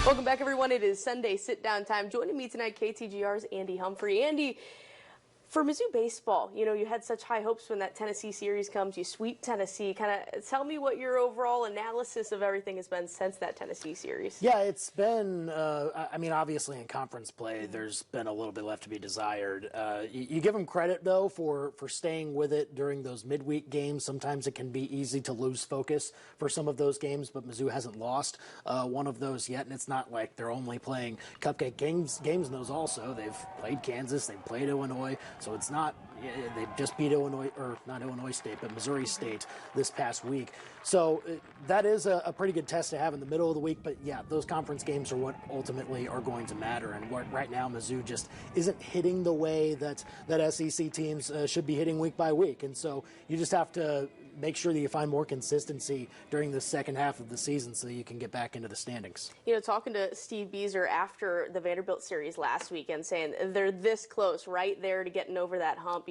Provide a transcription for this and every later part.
Welcome back, everyone. It is Sunday sit-down time. Joining me tonight, KTGR's Andy Humphrey. Andy, for Mizzou baseball, you had such high hopes when that Tennessee series comes. You sweep Tennessee. Kind of tell me what your overall analysis of everything has been since that Tennessee series. Yeah, it's been, obviously in conference play, there's been a little bit left to be desired. You give them credit, though, for staying with it during those midweek games. Sometimes it can be easy to lose focus for some of those games, but Mizzou hasn't lost one of those yet, and it's not like they're only playing cupcake games in those also. They've played Kansas, they've played Illinois. So it's not, they just beat Illinois, or not Illinois State, but Missouri State this past week. So that is a pretty good test to have in the middle of the week. But yeah, those conference games are what ultimately are going to matter. And right now, Mizzou just isn't hitting the way that SEC teams should be hitting week by week. And so you just have to make sure that you find more consistency during the second half of the season so that you can get back into the standings. Talking to Steve Beazer after the Vanderbilt series last weekend, saying they're this close, right there to getting over that hump.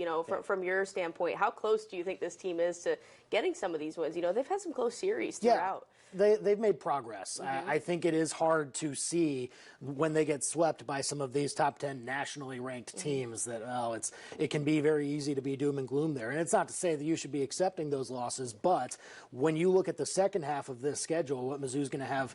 From your standpoint, how close do you think this team is to getting some of these wins? They've had some close series throughout. They've made progress. I think it is hard to see when they get swept by some of these top 10 nationally ranked teams that, it can be very easy to be doom and gloom there. And it's not to say that you should be accepting those losses, but when you look at the second half of this schedule, what Mizzou's going to have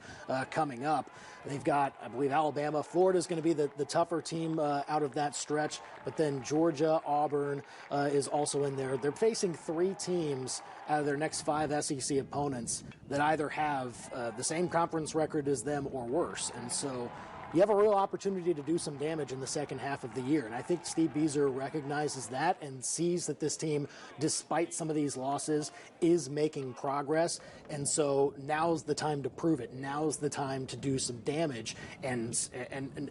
coming up, they've got, I believe, Alabama. Florida's going to be the tougher team out of that stretch, but then Georgia, Auburn is also in there. They're facing three teams out of their next 5 SEC opponents that either have the same conference record as them or worse. And so you have a real opportunity to do some damage in the second half of the year. And I think Steve Beazer recognizes that and sees that this team, despite some of these losses, is making progress. And so now's the time to prove it. Now's the time to do some damage and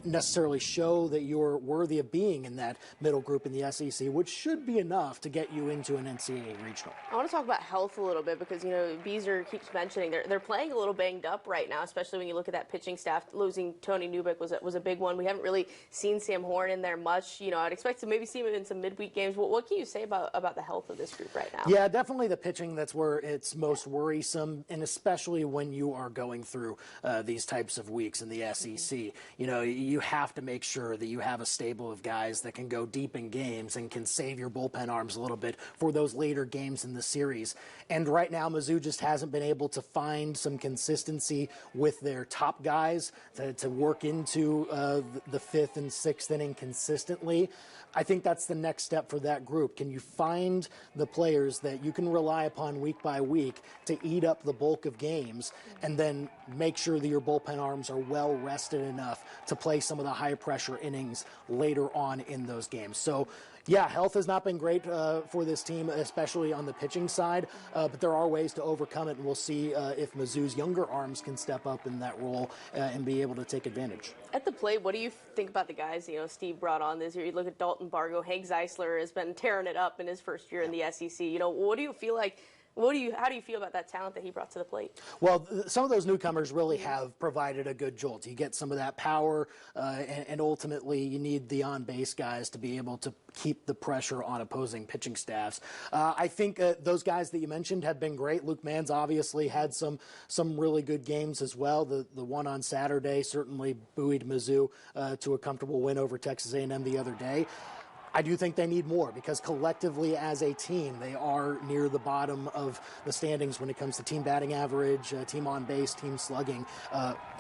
necessarily show that you're worthy of being in that middle group in the SEC, which should be enough to get you into an NCAA regional. I want to talk about health a little bit because, Beazer keeps mentioning they're playing a little banged up right now, especially when you look at that pitching staff. Losing Tony Newbeck was a big one. We haven't really seen Sam Horn in there much. I'd expect to maybe see him in some midweek games. What can you say about the health of this group right now? Yeah, definitely the pitching. That's where it's most worrisome, and especially when you are going through these types of weeks in the SEC. You have to make sure that you have a stable of guys that can go deep in games and can save your bullpen arms a little bit for those later games in the series. And right now, Mizzou just hasn't been able to find some consistency with their top guys to work into the 5th and 6th inning consistently. I think that's the next step for that group. Can you find the players that you can rely upon week by week to eat up the bulk of games and then make sure that your bullpen arms are well rested enough to play some of the high pressure innings later on in those games? So yeah, health has not been great for this team, especially on the pitching side, but there are ways to overcome it, and we'll see if Mizzou's younger arms can step up in that role and be able to take advantage. At the plate, what do you think about the guys Steve brought on this year? You look at Dalton Bargo. Hank Zeisler has been tearing it up in his first year in the SEC. What do you feel like? How do you feel about that talent that he brought to the plate? Well, some of those newcomers really have provided a good jolt. You get some of that power, and ultimately you need the on-base guys to be able to keep the pressure on opposing pitching staffs. I think those guys that you mentioned have been great. Luke Mann's obviously had some really good games as well. The one on Saturday certainly buoyed Mizzou to a comfortable win over Texas A&M the other day. I do think they need more because collectively as a team, they are near the bottom of the standings when it comes to team batting average, team on base, team slugging,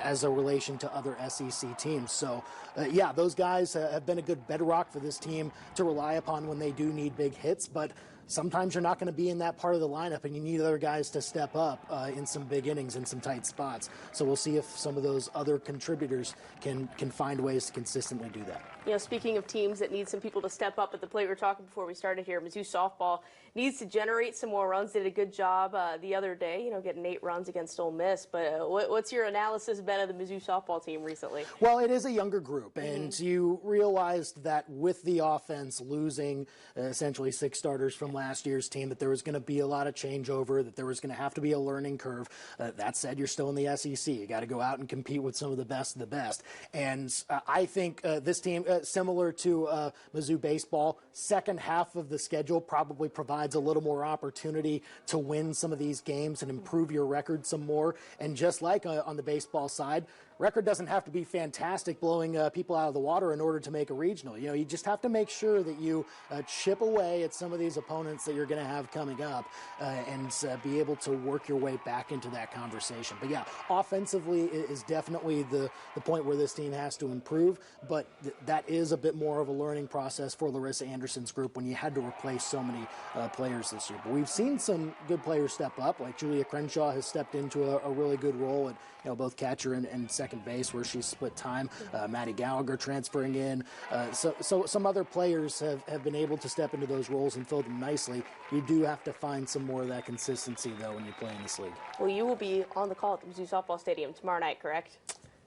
as a relation to other SEC teams. So, yeah, those guys have been a good bedrock for this team to rely upon when they do need big hits, but sometimes you're not going to be in that part of the lineup, and you need other guys to step up in some big innings in some tight spots. So we'll see if some of those other contributors can find ways to consistently do that. Speaking of teams that need some people to step up at the plate, we were talking before we started here, Mizzou softball needs to generate some more runs. Did a good job the other day, getting 8 runs against Ole Miss. But what's your analysis been of the Mizzou softball team recently? Well, it is a younger group, and you realized that with the offense losing essentially 6 starters from from last year's team, that there was going to be a lot of changeover, that there was going to have to be a learning curve. That said, you're still in the SEC. You got to go out and compete with some of the best of the best. And I think this team, similar to Mizzou baseball, second half of the schedule probably provides a little more opportunity to win some of these games and improve your record some more. And just like on the baseball side, record doesn't have to be fantastic, blowing people out of the water in order to make a regional. You know, you just have to make sure that you chip away at some of these opponents that you're going to have coming up and be able to work your way back into that conversation. But yeah, offensively is definitely the point where this team has to improve, but that is a bit more of a learning process for Larissa Anderson's group when you had to replace so many players this year. But we've seen some good players step up, like Julia Crenshaw has stepped into a really good role at both catcher and second base, where she's split time. Maddie Gallagher transferring in. So some other players have been able to step into those roles and fill them nicely. You do have to find some more of that consistency, though, when you play in this league. Well, you will be on the call at the Mizzou Softball Stadium tomorrow night, correct?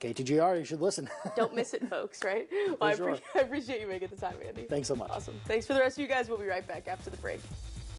KTGR, you should listen. Don't miss it, folks, right? Well, I appreciate you making the time, Andy. Thanks so much. Awesome. Thanks for the rest of you guys. We'll be right back after the break.